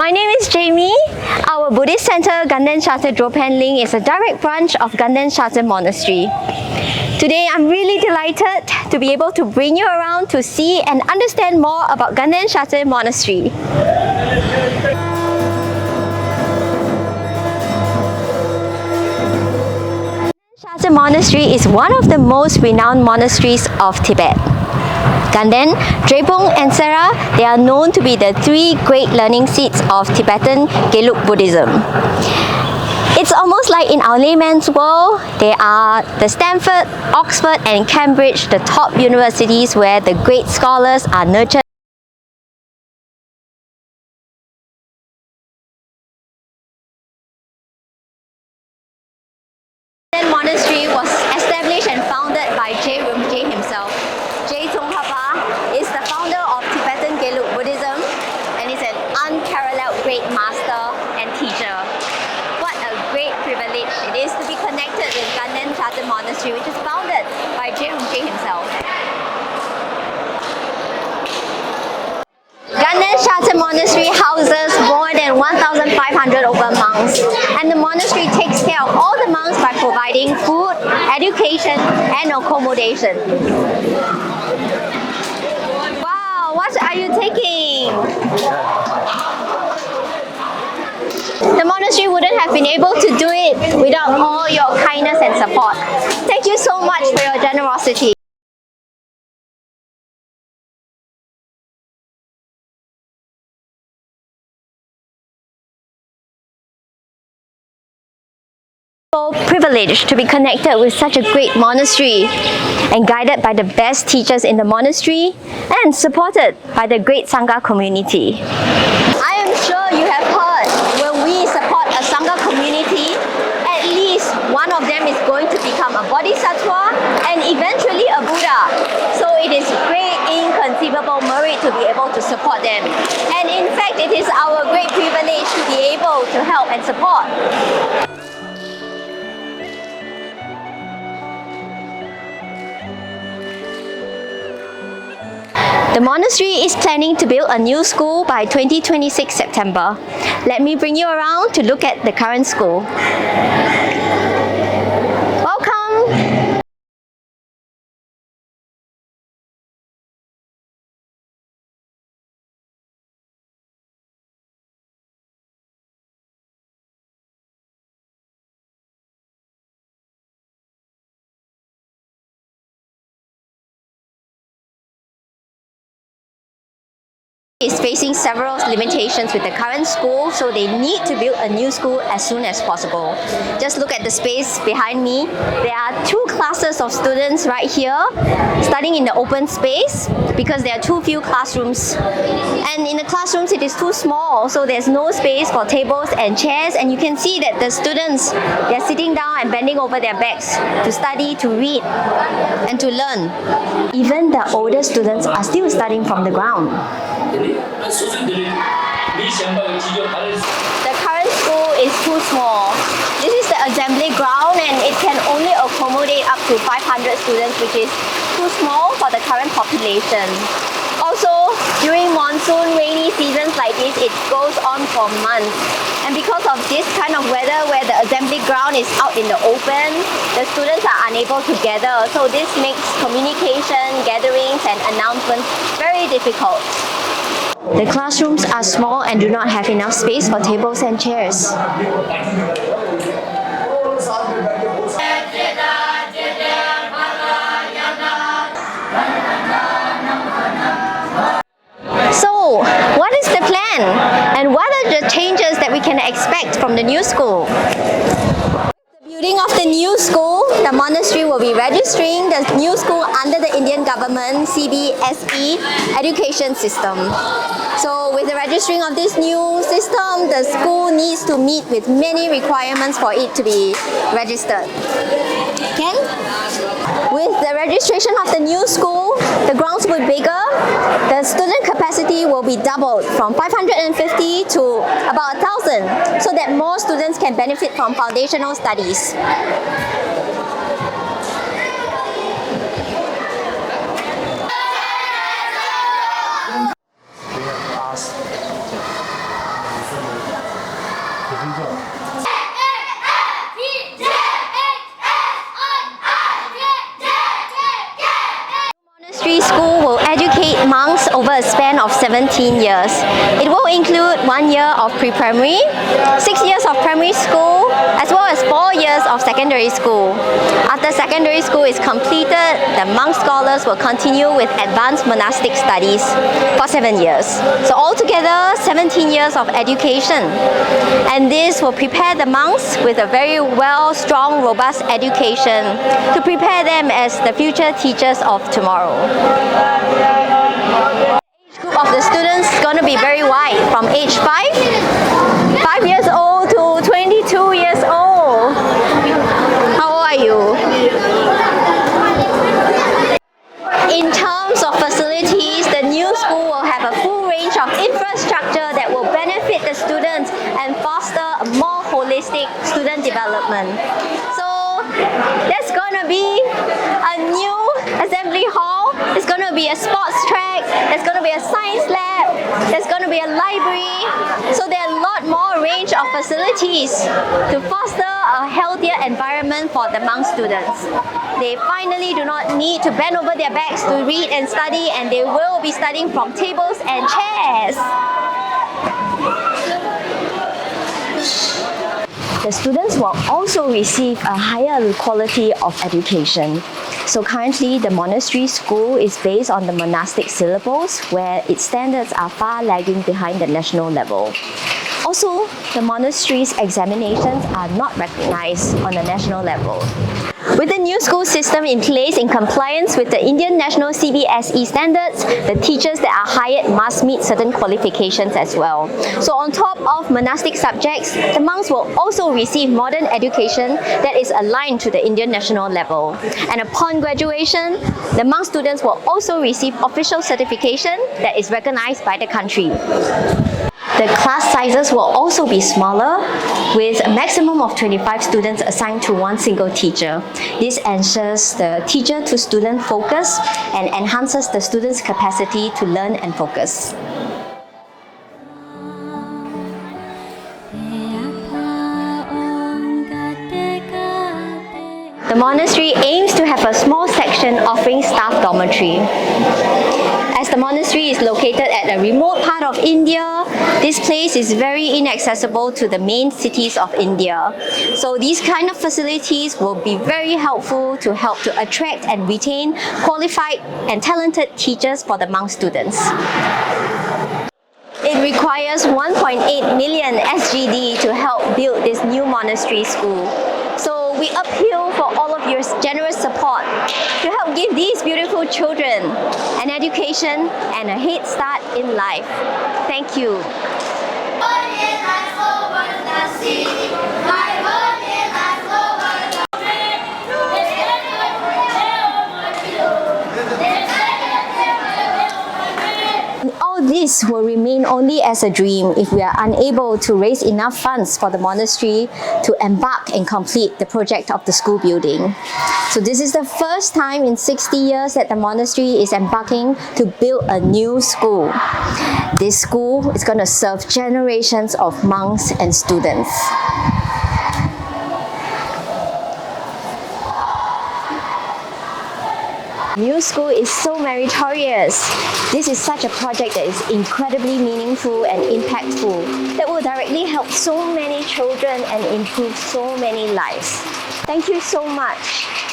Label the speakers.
Speaker 1: My name is Jamie. Our Buddhist center, Gaden Shartse Dropanling, is a direct branch of Gaden Shartse Monastery. Today, I'm really delighted to be able to bring you around to see and understand more about Gaden Shartse Monastery. Shartse Monastery is one of the most renowned monasteries of Tibet. Gaden, Drepung and Sera, they are known to be the three great learning seats of Tibetan Gelug Buddhism. It's almost like in our layman's world, they are the Stanford, Oxford and Cambridge, the top universities where the great scholars are nurtured. The monastery was established and founded by J himself. Is the founder of Tibetan Gelug Buddhism and is an unparalleled great master and teacher. What a great privilege it is to be connected with Gaden Shartse Monastery, which is founded by J himself. Gaden Shartse Monastery houses more than 1,500 open monks, and the monastery takes care of all the monks by providing food, education and accommodation. What are you taking? The monastery wouldn't have been able to do it without all your kindness and support. Thank you so much for your generosity. So privileged to be connected with such a great monastery and guided by the best teachers in the monastery and supported by the great Sangha community. I am sure you have heard when we support a Sangha community, at least one of them is going to become a Bodhisattva and eventually a Buddha. So it is great inconceivable merit to be able to support them. And in fact, it is our great privilege to be able to help and support. The monastery is planning to build a new school by 2026 September. Let me bring you around to look at the current school. Welcome! Is facing several limitations with the current school, so they need to build a new school as soon as possible. Just look at the space behind me. There are two classes of students right here, studying in the open space because there are too few classrooms. And in the classrooms it is too small, so there's no space for tables and chairs, and you can see that the students, they're sitting down and bending over their backs to study, to read and to learn. Even the older students are still studying from the ground. The current school is too small. This is the assembly ground and it can only accommodate up to 500 students, which is too small for the current population. Also, during monsoon, rainy seasons like this, it goes on for months. And because of this kind of weather where the assembly ground is out in the open, the students are unable to gather. So this makes communication, gatherings and announcements very difficult. The classrooms are small and do not have enough space for tables and chairs. So, what is the plan? And what are the changes that we can expect from the new school? Building of the new school, the monastery will be registering the new school under the Indian government CBSE education system. So with the registering of this new system, the school needs to meet with many requirements for it to be registered. Can? With the registration of the new school, the grounds will be bigger, the student capacity will be doubled from 550 to about 1,000, so that more students can benefit from foundational studies. over a span of 17 years. It will include 1 year of pre-primary, 6 years of primary school, as well as 4 years of secondary school. After secondary school is completed, the monk scholars will continue with advanced monastic studies for 7 years. So altogether, 17 years of education. And this will prepare the monks with a very strong, robust education to prepare them as the future teachers of tomorrow. The age group of the students is going to be very wide, from age 5 years old to 22 years old. How old are you? In terms of facilities, the new school will have a full range of infrastructure that will benefit the students and foster a more holistic student development. So there's going to be a new assembly hall, there's going to be a sports track, there's going to be a science lab, there's going to be a library. So there are a lot more range of facilities to foster a healthier environment for the monk students. They finally do not need to bend over their backs to read and study, and they will be studying from tables and chairs. The students will also receive a higher quality of education. So currently, the monastery school is based on the monastic syllables, where its standards are far lagging behind the national level. Also, the monastery's examinations are not recognized on the national level. With the new school system in place in compliance with the Indian national CBSE standards, the teachers that are hired must meet certain qualifications as well. So on top of monastic subjects, the monks will also receive modern education that is aligned to the Indian national level. And upon graduation, the monk students will also receive official certification that is recognized by the country. The class sizes will also be smaller, with a maximum of 25 students assigned to one single teacher. This ensures the teacher-to-student focus and enhances the students' capacity to learn and focus. The monastery aims to have a small section offering staff dormitory. As the monastery is located at a remote part of India, this place is very inaccessible to the main cities of India. So these kind of facilities will be very helpful to help to attract and retain qualified and talented teachers for the monk students. It requires 1.8 million SGD to help build this new monastery school. So we appeal for all of your generous support to help give these beautiful children an education and a head start in life. Thank you. All this will remain only as a dream if we are unable to raise enough funds for the monastery to embark and complete the project of the school building. So this is the first time in 60 years that the monastery is embarking to build a new school. This school is going to serve generations of monks and students. New school is so meritorious. This is such a project that is incredibly meaningful and impactful that will directly help so many children and improve so many lives. Thank you so much.